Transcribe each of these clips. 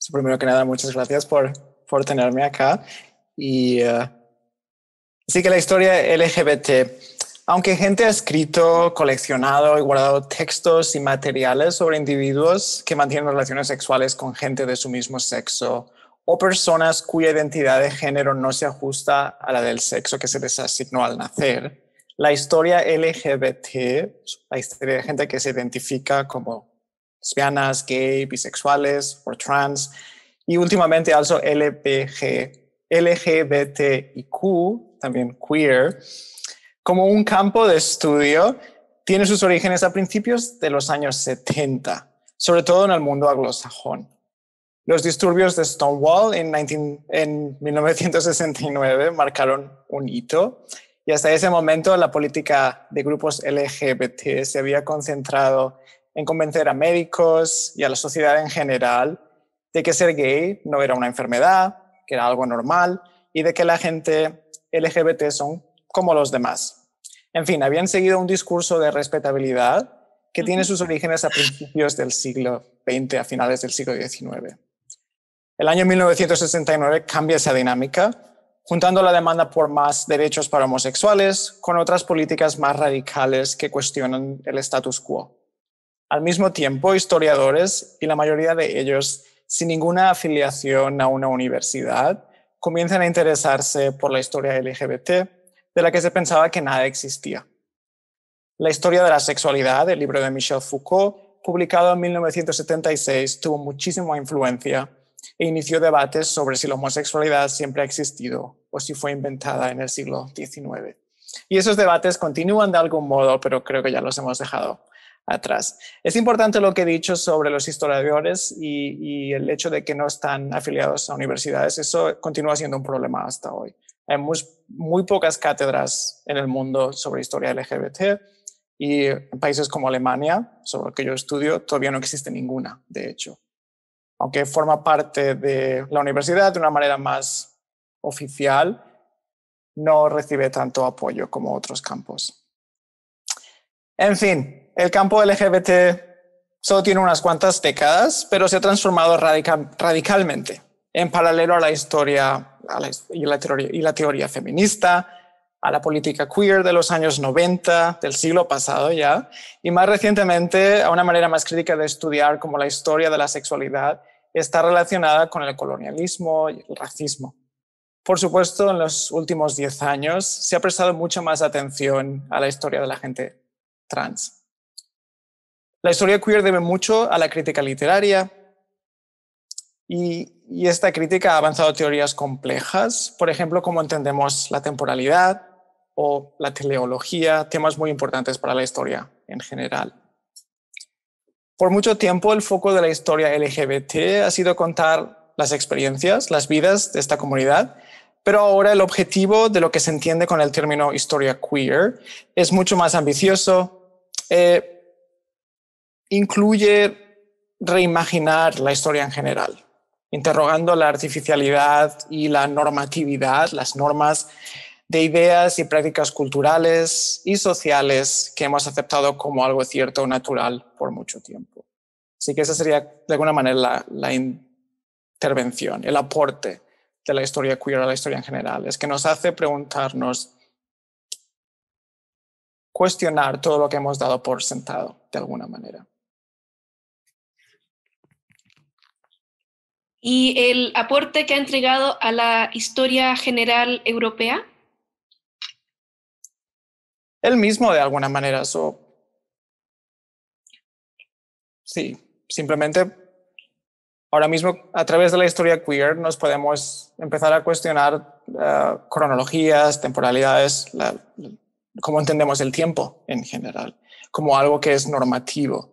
Primero que nada, muchas gracias por tenerme acá. Y sí que la historia LGBT, aunque gente ha escrito, coleccionado y guardado textos y materiales sobre individuos que mantienen relaciones sexuales con gente de su mismo sexo o personas cuya identidad de género no se ajusta a la del sexo que se les asignó al nacer, la historia LGBT, la historia de gente que se identifica como lesbianas, gay, bisexuales o trans, y últimamente also LGBTIQ, también queer, como un campo de estudio, tiene sus orígenes a principios de los años 70, sobre todo en el mundo anglosajón. Los disturbios de Stonewall en 1969 marcaron un hito, y hasta ese momento la política de grupos LGBT se había concentrado en convencer a médicos y a la sociedad en general de que ser gay no era una enfermedad, que era algo normal, y de que la gente LGBT son como los demás. En fin, habían seguido un discurso de respetabilidad que tiene sus orígenes a principios del siglo XX, a finales del siglo XIX. El año 1969 cambia esa dinámica, juntando la demanda por más derechos para homosexuales con otras políticas más radicales que cuestionan el status quo. Al mismo tiempo, historiadores, y la mayoría de ellos sin ninguna afiliación a una universidad, comienzan a interesarse por la historia LGBT, de la que se pensaba que nada existía. La historia de la sexualidad, el libro de Michel Foucault, publicado en 1976, tuvo muchísima influencia e inició debates sobre si la homosexualidad siempre ha existido o si fue inventada en el siglo XIX. Y esos debates continúan de algún modo, pero creo que ya los hemos dejado atrás. Es importante lo que he dicho sobre los historiadores y el hecho de que no están afiliados a universidades. Eso continúa siendo un problema hasta hoy. Hay muy pocas cátedras en el mundo sobre historia LGBT y en países como Alemania, sobre lo que yo estudio, todavía no existe ninguna, de hecho. Aunque forma parte de la universidad de una manera más oficial, no recibe tanto apoyo como otros campos. En fin, el campo LGBT solo tiene unas cuantas décadas, pero se ha transformado radicalmente en paralelo a la historia y la teoría feminista, a la política queer de los años 90, del siglo pasado ya, y más recientemente a una manera más crítica de estudiar cómo la historia de la sexualidad está relacionada con el colonialismo y el racismo. Por supuesto, en los últimos 10 años se ha prestado mucha más atención a la historia de la gente trans. La historia queer debe mucho a la crítica literaria y esta crítica ha avanzado teorías complejas, por ejemplo, cómo entendemos la temporalidad o la teleología, temas muy importantes para la historia en general. Por mucho tiempo el foco de la historia LGBT ha sido contar las experiencias, las vidas de esta comunidad, pero ahora el objetivo de lo que se entiende con el término historia queer es mucho más ambicioso, incluye reimaginar la historia en general, interrogando la artificialidad y la normatividad, las normas de ideas y prácticas culturales y sociales que hemos aceptado como algo cierto o natural por mucho tiempo. Así que esa sería de alguna manera la intervención, el aporte de la historia queer a la historia en general. Es que nos hace preguntarnos, cuestionar todo lo que hemos dado por sentado de alguna manera. ¿Y el aporte que ha entregado a la historia general europea? El mismo de alguna manera. Sí, simplemente ahora mismo a través de la historia queer nos podemos empezar a cuestionar cronologías, temporalidades, cómo entendemos el tiempo en general, como algo que es normativo.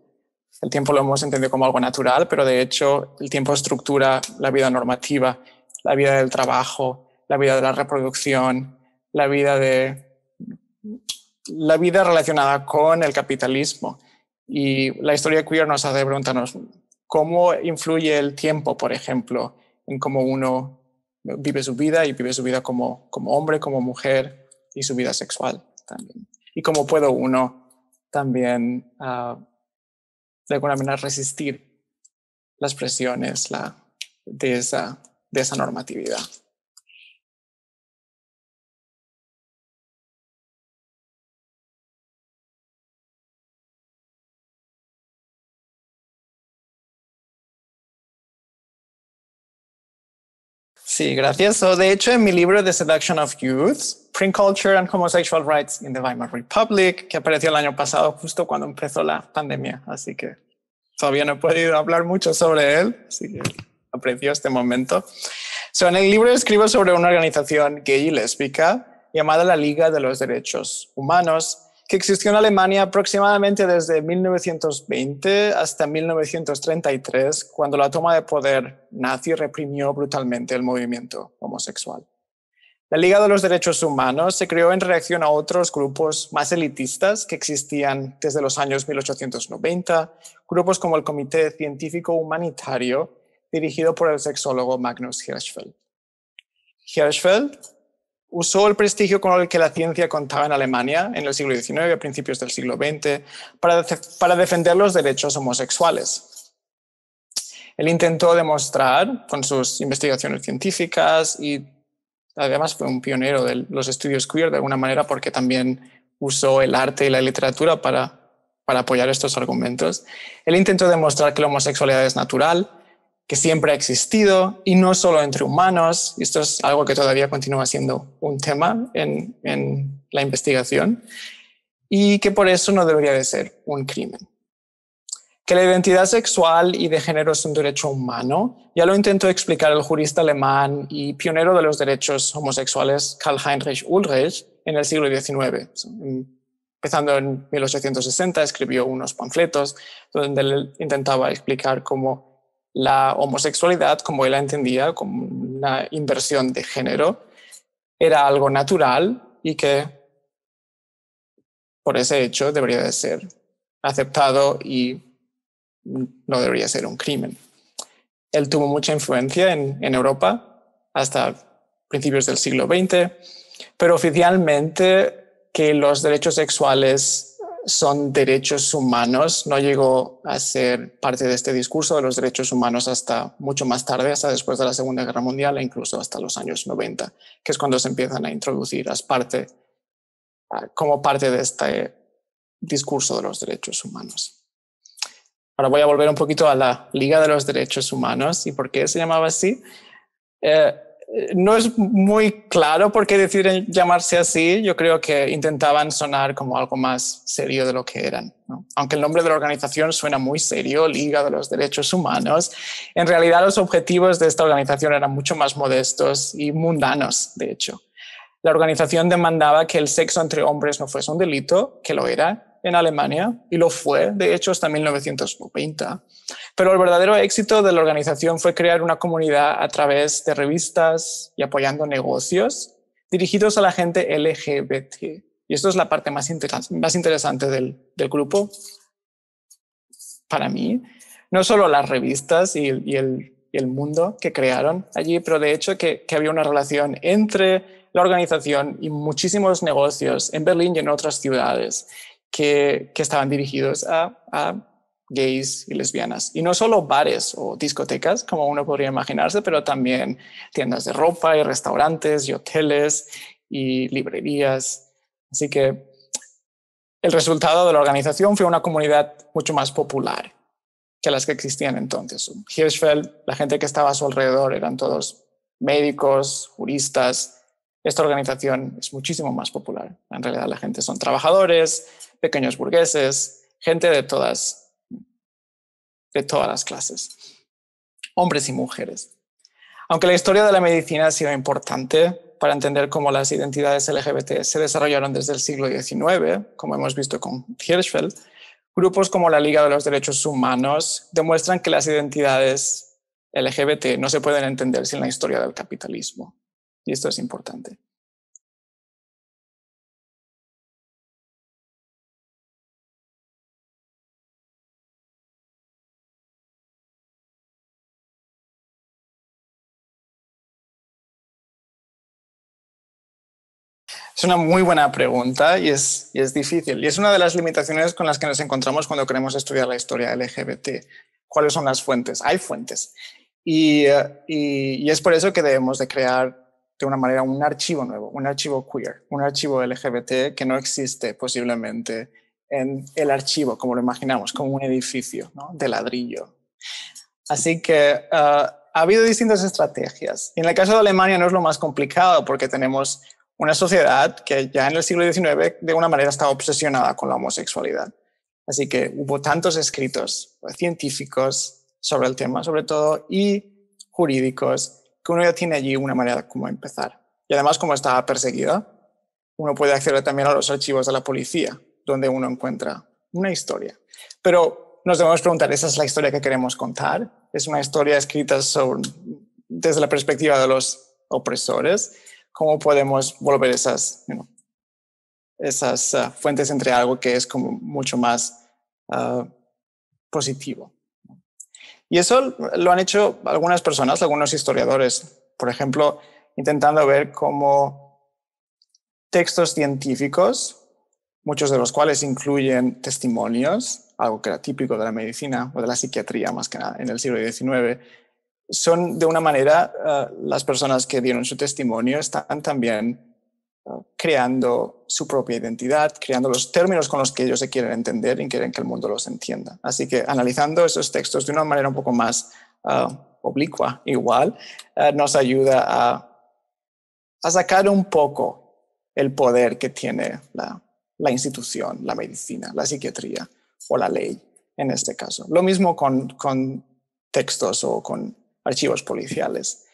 El tiempo lo hemos entendido como algo natural, pero de hecho el tiempo estructura la vida normativa, la vida del trabajo, la vida de la reproducción, la vida relacionada con el capitalismo. Y la historia queer nos hace preguntarnos cómo influye el tiempo, por ejemplo, en cómo uno vive su vida y vive su vida como hombre, como mujer y su vida sexual también. Y cómo puede uno también de alguna manera resistir las presiones, de esa normatividad. Sí, gracias. De hecho, en mi libro The Seduction of Youth, Print Culture and Homosexual Rights in the Weimar Republic, que apareció el año pasado justo cuando empezó la pandemia, así que todavía no he podido hablar mucho sobre él, así que aprecio este momento. En el libro escribo sobre una organización gay y lésbica llamada la Liga de los Derechos Humanos, que existió en Alemania aproximadamente desde 1920 hasta 1933, cuando la toma de poder nazi reprimió brutalmente el movimiento homosexual. La Liga de los Derechos Humanos se creó en reacción a otros grupos más elitistas que existían desde los años 1890, grupos como el Comité Científico Humanitario, dirigido por el sexólogo Magnus Hirschfeld. Hirschfeld usó el prestigio con el que la ciencia contaba en Alemania en el siglo XIX, a principios del siglo XX, para defender los derechos homosexuales. Él intentó demostrar con sus investigaciones científicas y además fue un pionero de los estudios queer de alguna manera porque también usó el arte y la literatura para apoyar estos argumentos. Él intentó demostrar que la homosexualidad es natural, que siempre ha existido y no solo entre humanos. Esto es algo que todavía continúa siendo un tema en la investigación y que por eso no debería de ser un crimen. Que la identidad sexual y de género es un derecho humano ya lo intentó explicar el jurista alemán y pionero de los derechos homosexuales Karl-Heinrich Ulrich en el siglo XIX. Empezando en 1860 escribió unos panfletos donde él intentaba explicar cómo la homosexualidad, como él la entendía, como una inversión de género, era algo natural y que por ese hecho debería de ser aceptado y no debería ser un crimen. Él tuvo mucha influencia en Europa hasta principios del siglo XX, pero oficialmente que los derechos sexuales son derechos humanos no llegó a ser parte de este discurso de los derechos humanos hasta mucho más tarde, hasta después de la Segunda Guerra Mundial e incluso hasta los años 90, que es cuando se empiezan a introducir como parte de este discurso de los derechos humanos. Ahora voy a volver un poquito a la Liga de los Derechos Humanos y por qué se llamaba así. No es muy claro por qué deciden llamarse así. Yo creo que intentaban sonar como algo más serio de lo que eran, ¿no? Aunque el nombre de la organización suena muy serio, Liga de los Derechos Humanos, en realidad los objetivos de esta organización eran mucho más modestos y mundanos, de hecho. La organización demandaba que el sexo entre hombres no fuese un delito, que lo era en Alemania, y lo fue, de hecho, hasta 1990. Pero el verdadero éxito de la organización fue crear una comunidad a través de revistas y apoyando negocios dirigidos a la gente LGBT. Y esto es la parte más interesante del grupo para mí. No solo las revistas y el mundo que crearon allí, pero de hecho que había una relación entre la organización y muchísimos negocios en Berlín y en otras ciudades que estaban dirigidos a gays y lesbianas. Y no solo bares o discotecas, como uno podría imaginarse, pero también tiendas de ropa y restaurantes y hoteles y librerías. Así que el resultado de la organización fue una comunidad mucho más popular que las que existían entonces. Hirschfeld, la gente que estaba a su alrededor eran todos médicos, juristas. Esta organización es muchísimo más popular. En realidad la gente son trabajadores, pequeños burgueses, gente de todas las clases, hombres y mujeres. Aunque la historia de la medicina ha sido importante para entender cómo las identidades LGBT se desarrollaron desde el siglo XIX, como hemos visto con Hirschfeld, grupos como la Liga de los Derechos Humanos demuestran que las identidades LGBT no se pueden entender sin la historia del capitalismo. Y esto es importante. Es una muy buena pregunta y es difícil. Y es una de las limitaciones con las que nos encontramos cuando queremos estudiar la historia LGBT. ¿Cuáles son las fuentes? Hay fuentes. Y es por eso que debemos de crear de una manera un archivo nuevo, un archivo queer, un archivo LGBT que no existe posiblemente en el archivo, como lo imaginamos, como un edificio, ¿no?, de ladrillo. Así que ha habido distintas estrategias. Y en el caso de Alemania no es lo más complicado porque tenemos una sociedad que ya en el siglo XIX de una manera estaba obsesionada con la homosexualidad. Así que hubo tantos escritos científicos sobre el tema, sobre todo, y jurídicos, que uno ya tiene allí una manera como empezar. Y además, como estaba perseguida, uno puede acceder también a los archivos de la policía, donde uno encuentra una historia. Pero nos debemos preguntar, ¿esa es la historia que queremos contar? ¿Es una historia escrita desde la perspectiva de los opresores? ¿Cómo podemos volver esas fuentes entre algo que es como mucho más positivo? Y eso lo han hecho algunas personas, algunos historiadores, por ejemplo, intentando ver cómo textos científicos, muchos de los cuales incluyen testimonios, algo que era típico de la medicina o de la psiquiatría más que nada en el siglo XIX, son de una manera, las personas que dieron su testimonio están también creando su propia identidad, creando los términos con los que ellos se quieren entender y quieren que el mundo los entienda. Así que analizando esos textos de una manera un poco más oblicua, igual, nos ayuda a sacar un poco el poder que tiene la institución, la medicina, la psiquiatría o la ley en este caso. Lo mismo con textos o con archivos policiales.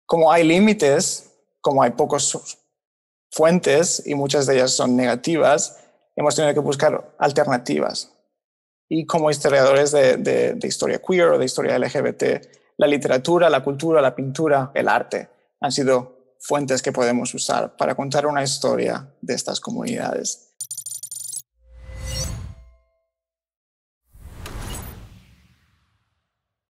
Como hay límites, como hay pocos fuentes y muchas de ellas son negativas, hemos tenido que buscar alternativas. Y como historiadores de historia queer o de historia LGBT, la literatura, la cultura, la pintura, el arte han sido fuentes que podemos usar para contar una historia de estas comunidades.